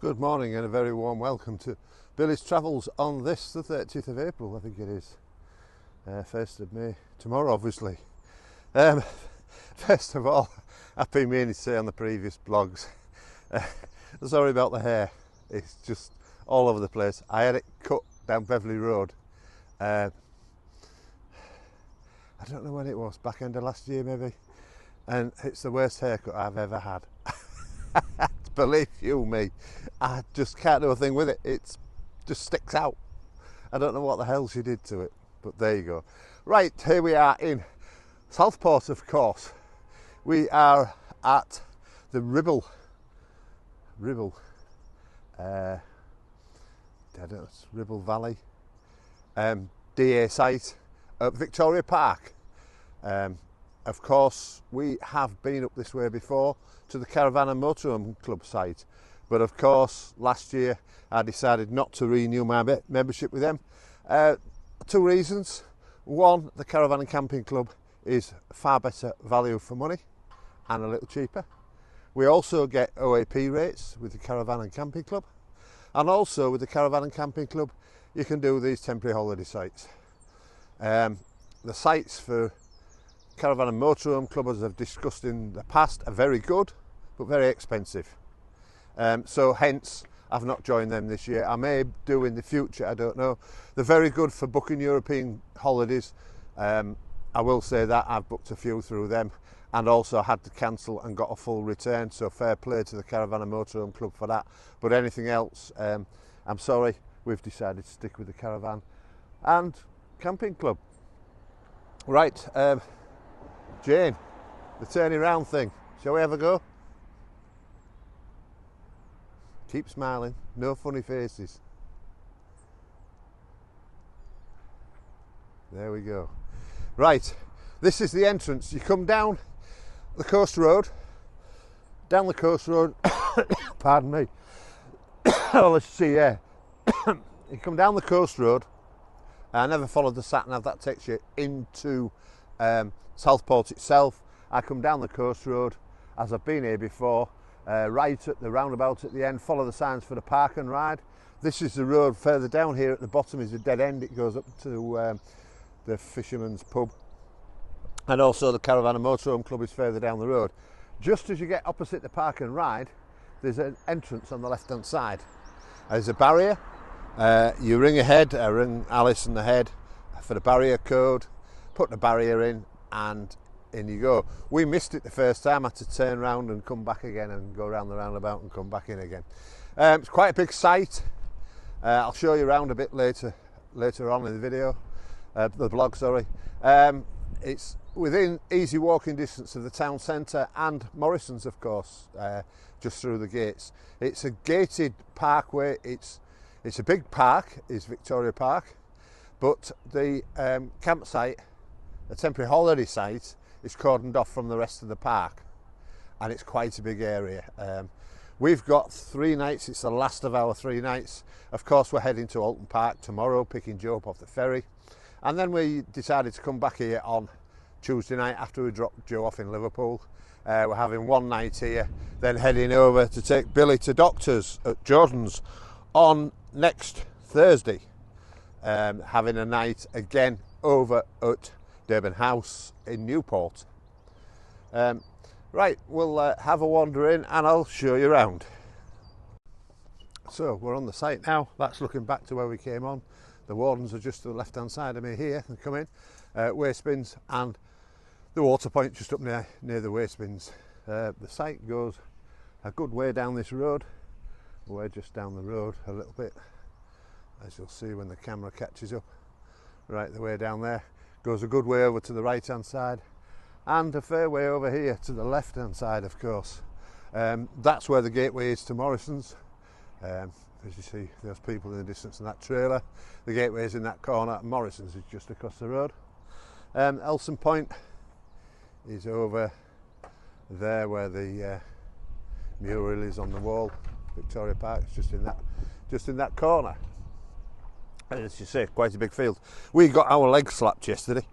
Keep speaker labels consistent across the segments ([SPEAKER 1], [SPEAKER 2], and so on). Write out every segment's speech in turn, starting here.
[SPEAKER 1] Good morning and a very warm welcome to Billy's Travels on this, the 30th of April, I think it is. 1st of May, tomorrow obviously. First of all, I've been meaning to say on the previous blogs, sorry about the hair, it's just all over the place. I had it cut down Beverley Road, I don't know when it was, back end of last year maybe, and it's the worst haircut I've ever had. Believe you me, I just can't do a thing with it. It just sticks out. I don't know what the hell she did to it, but there you go. Right, here we are in Southport, of course. We are at the Ribble, I don't know, it's Ribble Valley DA site at Victoria Park. Of course, we have been up this way before to the Caravan and Motorhome Club site, but of course last year I decided not to renew my membership with them. 2 reasons. One, the Caravan and Camping Club is far better value for money and a little cheaper. We also get OAP rates with the Caravan and Camping Club, and also with the Caravan and Camping Club you can do these temporary holiday sites. The sites for Caravan and Motorhome Club, as I've discussed in the past, are very good but very expensive, so hence I've not joined them this year. I may do in the future, I don't know. They're very good for booking European holidays. I will say that I've booked a few through them and also had to cancel and got a full return, so fair play to the Caravan and Motorhome Club for that. But anything else, I'm sorry, we've decided to stick with the Caravan and Camping Club. Right, Jane, the turning round thing, shall we have a go? Keep smiling, no funny faces. There we go. Right, this is the entrance. You come down the coast road, pardon me. Oh, let's see, yeah. You come down the coast road. I never followed the sat nav, that takes you into Southport itself. I come down the coast road, as I've been here before, right at the roundabout at the end, follow the signs for the park and ride. This is the road further down. Here at the bottom is a dead end, it goes up to the Fisherman's Pub, and also the Caravan and Motorhome Club is further down the road. Just as you get opposite the park and ride, there's an entrance on the left hand side. There's a barrier. You ring ahead, I ring Alice in the head for the barrier code, put the barrier in, and in you go. We missed it the first time, had to turn around and come back again and go around the roundabout and come back in again. It's quite a big site. I'll show you around a bit later on in the video, the blog, sorry. It's within easy walking distance of the town centre and Morrison's, of course, just through the gates. It's a gated parkway. It's a big park, is Victoria Park, but the campsite, a temporary holiday site, is cordoned off from the rest of the park, and it's quite a big area. We've got 3 nights, it's the last of our 3 nights. Of course, we're heading to Alton Park tomorrow, picking Joe up off the ferry, and then we decided to come back here on Tuesday night after we dropped Joe off in Liverpool. We're having 1 night here, then heading over to take Billy to doctors at Jordan's on next Thursday, having a night again over at Durban House in Newport. Right, we'll have a wander in and I'll show you around. So we're on the site now. That's looking back to where we came on. The wardens are just to the left hand side of me here and come in. Waste bins and the water point just up near the waste bins. The site goes a good way down this road. We're just down the road a little bit, as you'll see when the camera catches up. Right, the way down there goes a good way over to the right hand side, and a fair way over here to the left hand side, of course. That's where the gateway is to Morrison's. As you see, there's people in the distance in that trailer. The gateway is in that corner, and Morrison's is just across the road. Elson Point is over there where the mural is on the wall. Victoria Park is just in that corner. And as you say, quite a big field. We got our legs slapped yesterday.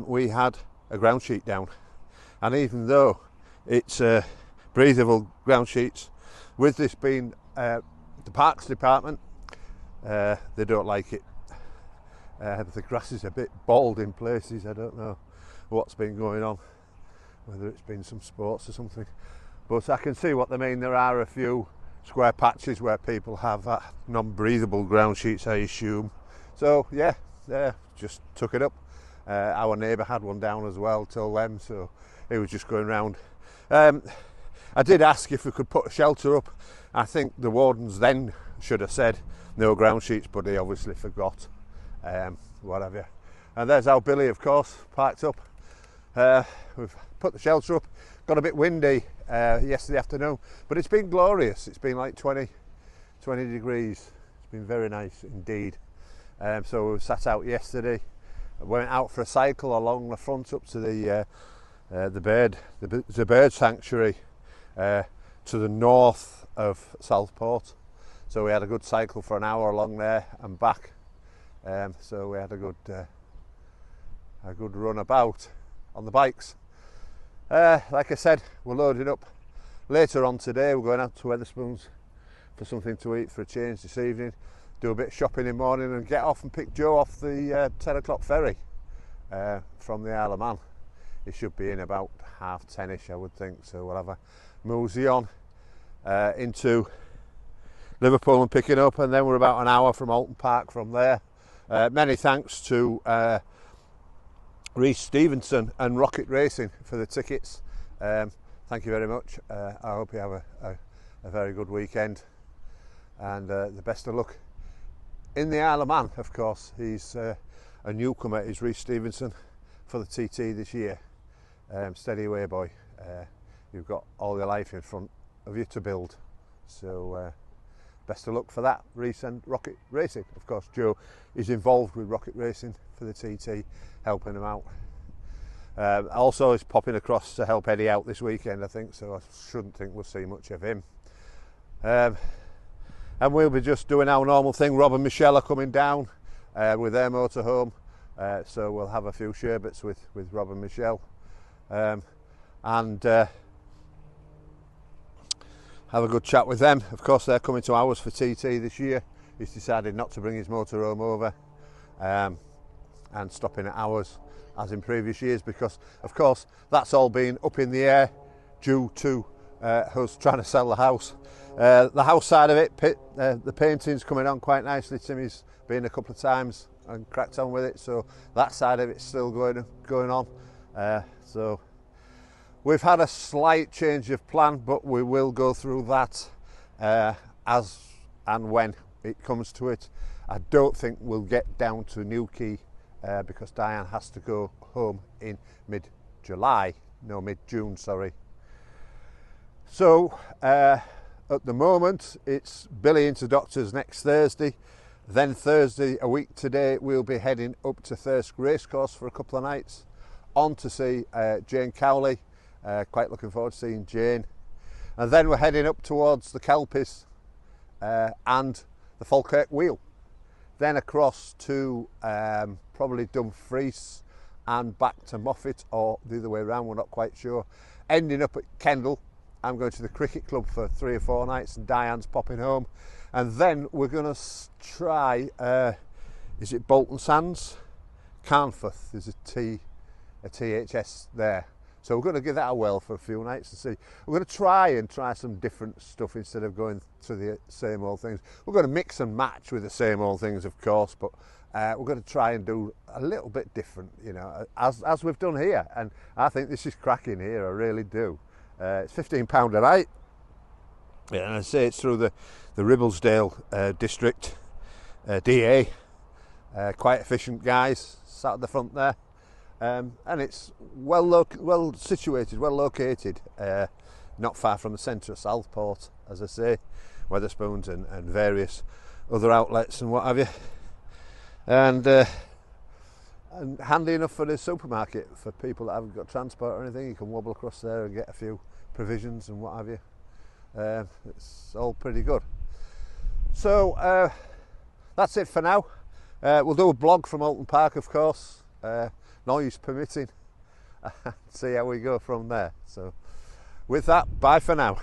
[SPEAKER 1] We had a ground sheet down, and even though it's breathable ground sheets, with this being the Parks Department, they don't like it. The grass is a bit bald in places. I don't know what's been going on, whether it's been some sports or something, but I can see what they mean. There are a few square patches where people have non-breathable ground sheets, I assume. So yeah, just took it up. Our neighbour had one down as well, told them, so he was just going round. I did ask if we could put a shelter up. I think the wardens then should have said no ground sheets, but he obviously forgot. Whatever. And there's our Billy, of course, parked up. We've put the shelter up. Got a bit windy yesterday afternoon, but it's been glorious. It's been like 20 degrees. It's been very nice indeed. So we sat out yesterday. Went out for a cycle along the front up to the bird sanctuary to the north of Southport. So we had a good cycle for an hour along there and back. So we had a good run about on the bikes. Like I said, we're loading up later on today. We're going out to Wetherspoons for something to eat for a change this evening, do a bit of shopping in the morning and get off and pick Joe off the 10 o'clock ferry from the Isle of Man. He should be in about 10:30ish, I would think, so we'll have a mosey on into Liverpool and picking up, and then we're about an hour from Alton Park from there. Many thanks to Reece Stevenson and Rocket Racing for the tickets. Thank you very much. I hope you have a very good weekend, and the best of luck in the Isle of Man. Of course, he's a newcomer, is Reece Stevenson, for the TT this year. Steady away, boy. You've got all your life in front of you to build, so best of luck for that, Reece and Rocket Racing. Of course, Joe is involved with Rocket Racing for the TT, helping him out. Also, he's popping across to help Eddie out this weekend, I think, so I shouldn't think we'll see much of him. And we'll be just doing our normal thing. Rob and Michelle are coming down with their motorhome, so we'll have a few sherbets with Rob and Michelle, and have a good chat with them. Of course, they're coming to ours for TT this year. He's decided not to bring his motorhome over and stopping at ours as in previous years, because of course that's all been up in the air due to us trying to sell the house. The house side of it, the painting's coming on quite nicely. Timmy's been a couple of times and cracked on with it, so that side of it's still going on. So we've had a slight change of plan, but we will go through that as and when it comes to it. I don't think we'll get down to Newquay because Diane has to go home in mid-June, sorry. So at the moment it's Billy into doctors next Thursday. Then Thursday, a week today, we'll be heading up to Thirsk Racecourse for a couple of nights, on to see Jane Cowley. Quite looking forward to seeing Jane. And then we're heading up towards the Kelpies and the Falkirk Wheel. Then across to probably Dumfries and back to Moffat, or the other way around, we're not quite sure. Ending up at Kendal. I'm going to the cricket club for 3 or 4 nights, and Diane's popping home. And then we're going to try, is it Bolton Sands? Carnforth, there's a THS there. So we're going to give that a whirl for a few nights and see. We're going to try some different stuff instead of going to the same old things. We're going to mix and match with the same old things, of course, but we're going to try and do a little bit different, you know, as we've done here. And I think this is cracking here, I really do. It's £15 a night. Yeah, and I say it's through the Ribblesdale district, DA. Quite efficient guys sat at the front there. And it's well situated, well located, not far from the centre of Southport, as I say, Wetherspoons and various other outlets and what have you, and handy enough for the supermarket for people that haven't got transport or anything. You can wobble across there and get a few provisions and what have you. It's all pretty good. So that's it for now. We'll do a blog from Alton Park, of course. Noise permitting, see how we go from there. So with that, bye for now.